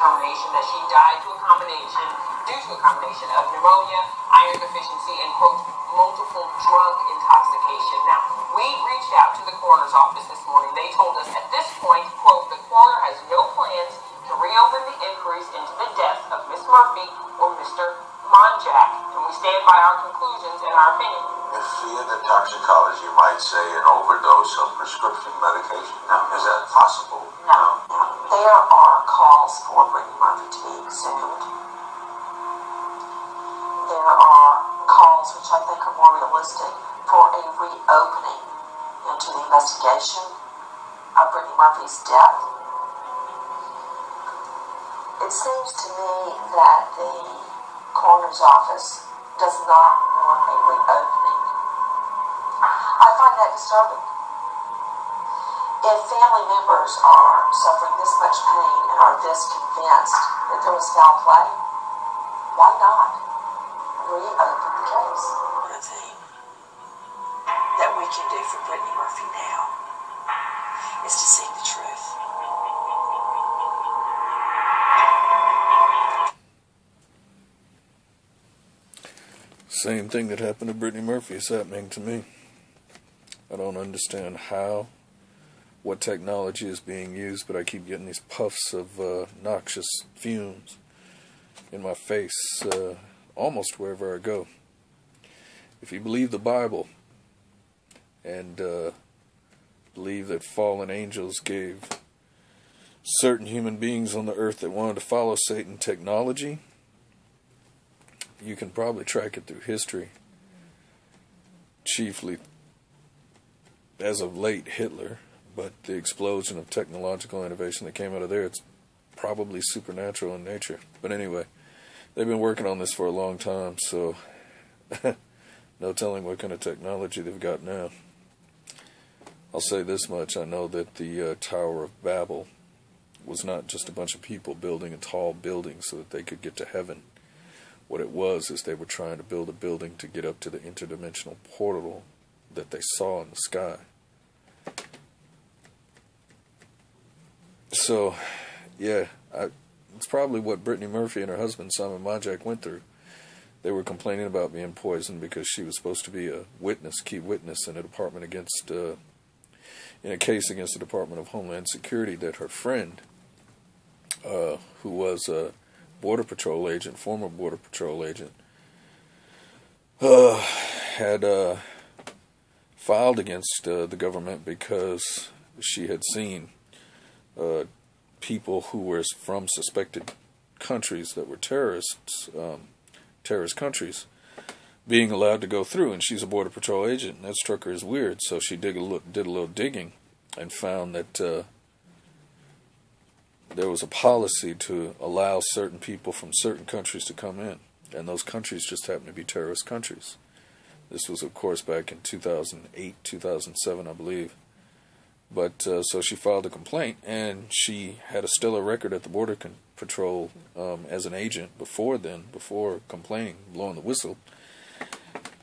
determination that she died due to a combination of pneumonia, iron deficiency, and, quote, multiple drug intoxication. Now, we reached out to the coroner's office this morning. They told us at this point, quote, the coroner has no plans to reopen the inquiries into the deaths of Miss Murphy or Mr. Monjack, and we stand by our conclusions and our opinion. If via the toxicology, you might say an overdose of prescription medication, is that possible? No. There are calls for Brittany Murphy to be exhumed. There are calls, which I think are more realistic, for a reopening into the investigation of Brittany Murphy's death. It seems to me that the coroner's office does not want a reopening. I find that disturbing. If family members are suffering this much pain and are this convinced that there was foul play, why not reopen the case? One thing that we can do for Brittany Murphy now is to seek the truth. Same thing that happened to Brittany Murphy is happening to me. I don't understand what technology is being used, but I keep getting these puffs of noxious fumes in my face almost wherever I go. If you believe the Bible and believe that fallen angels gave certain human beings on the earth that wanted to follow Satan technology, you can probably track it through history. Chiefly, as of late, Hitler, but the explosion of technological innovation that came out of there, it's probably supernatural in nature. But anyway, they've been working on this for a long time, so no telling what kind of technology they've got now. I'll say this much, I know that the Tower of Babel was not just a bunch of people building a tall building so that they could get to heaven. What it was is they were trying to build a building to get up to the interdimensional portal that they saw in the sky. So, yeah, it's probably what Brittany Murphy and her husband Simon Monjack went through. They were complaining about being poisoned because she was supposed to be a witness, key witness in a case against the Department of Homeland Security that her friend, who was a Border Patrol agent, former Border Patrol agent, had filed against the government because she had seen people who were from suspected countries that were terrorist countries being allowed to go through, and she's a Border Patrol agent, and that struck her as weird, so she did a little digging and found that there was a policy to allow certain people from certain countries to come in, and those countries just happened to be terrorist countries. This was, of course, back in 2008, 2007, I believe. But so she filed a complaint, and she had a stellar record at the Border Patrol as an agent before complaining, blowing the whistle.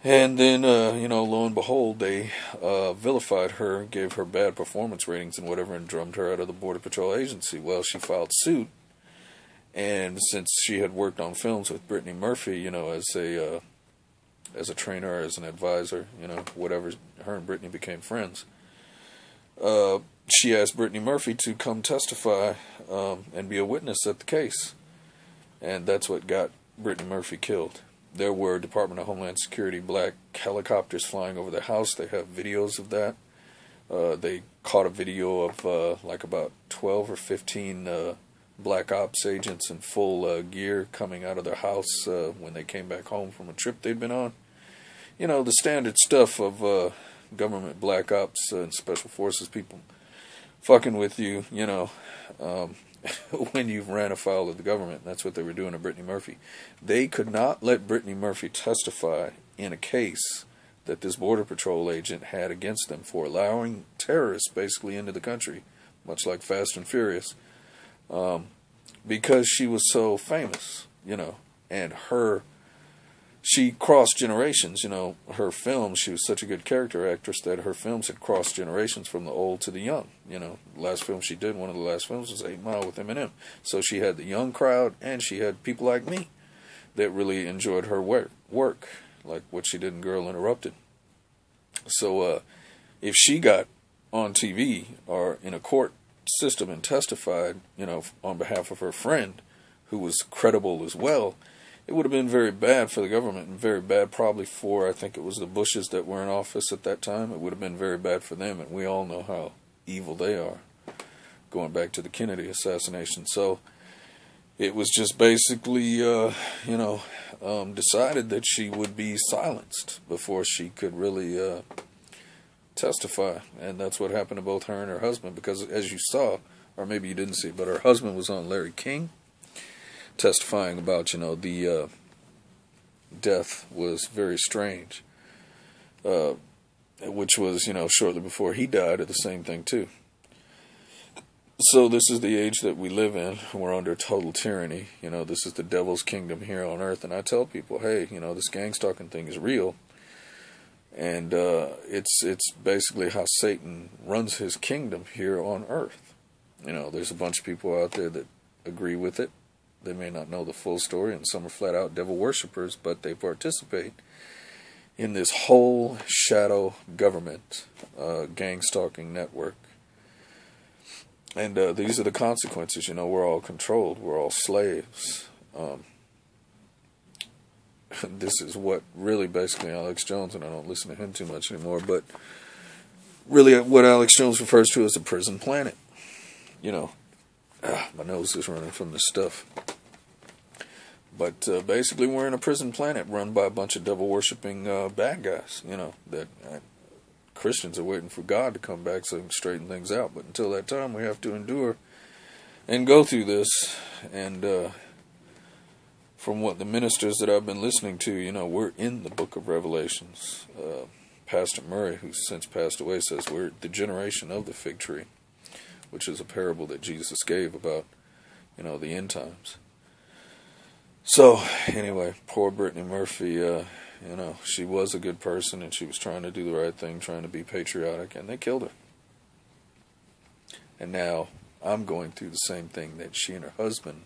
And then, lo and behold, they vilified her, gave her bad performance ratings and whatever, and drummed her out of the Border Patrol agency. Well, she filed suit, and since she had worked on films with Brittany Murphy, as a trainer, as an advisor, whatever, her and Brittany became friends. She asked Brittany Murphy to come testify and be a witness at the case, and that's what got Brittany Murphy killed. There were Department of Homeland Security black helicopters flying over the house. They have videos of that. They caught a video of like about 12 or 15 black ops agents in full gear coming out of their house when they came back home from a trip they'd been on. The standard stuff of government black ops and special forces people fucking with you, when you've ran afoul of the government. That's what they were doing to Brittany Murphy. They could not let Brittany Murphy testify in a case that this Border Patrol agent had against them for allowing terrorists basically into the country, much like Fast and Furious, because she was so famous, and her she crossed generations. You know, her films, she was such a good character actress that her films had crossed generations from the old to the young. You know, the last film she did, one of the last films, was 8 Mile with Eminem. So she had the young crowd, and she had people like me that really enjoyed her work, like what she did in Girl Interrupted. So if she got on TV or in a court system and testified, you know, on behalf of her friend, who was credible as well, it would have been very bad for the government, and very bad probably for, I think it was the Bushes that were in office at that time. It would have been very bad for them, and we all know how evil they are, going back to the Kennedy assassination. So it was just basically, decided that she would be silenced before she could really testify. And that's what happened to both her and her husband, because as you saw, or maybe you didn't see, but her husband was on Larry King, testifying about, the death was very strange, which was, shortly before he died of the same thing too. So this is the age that we live in. We're under total tyranny. This is the devil's kingdom here on earth. And I tell people, hey, this gang stalking thing is real. And it's basically how Satan runs his kingdom here on earth. There's a bunch of people out there that agree with it. They may not know the full story, and some are flat out devil worshippers, but they participate in this whole shadow government, gang stalking network. And these are the consequences. We're all controlled. We're all slaves. This is what really basically Alex Jones, and I don't listen to him too much anymore, but really what Alex Jones refers to as the prison planet. My nose is running from this stuff. But basically we're in a prison planet run by a bunch of devil-worshipping bad guys, that Christians are waiting for God to come back so they can straighten things out. But until that time, we have to endure and go through this. And from what the ministers that I've been listening to, we're in the book of Revelations. Pastor Murray, who's since passed away, says we're the generation of the fig tree, which is a parable that Jesus gave about, the end times. So, anyway, poor Brittany Murphy, she was a good person, and she was trying to do the right thing, trying to be patriotic, and they killed her. And now I'm going through the same thing that she and her husband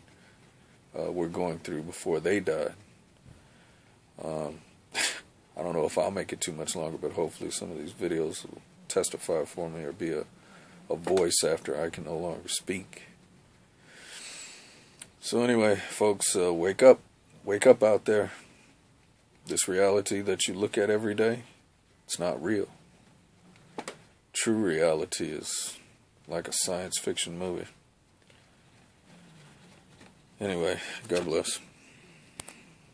were going through before they died. I don't know if I'll make it too much longer, but hopefully some of these videos will testify for me or be a voice after I can no longer speak. So anyway, folks, wake up out there. This reality that you look at every day, it's not real. True reality is like a science fiction movie. Anyway, God bless.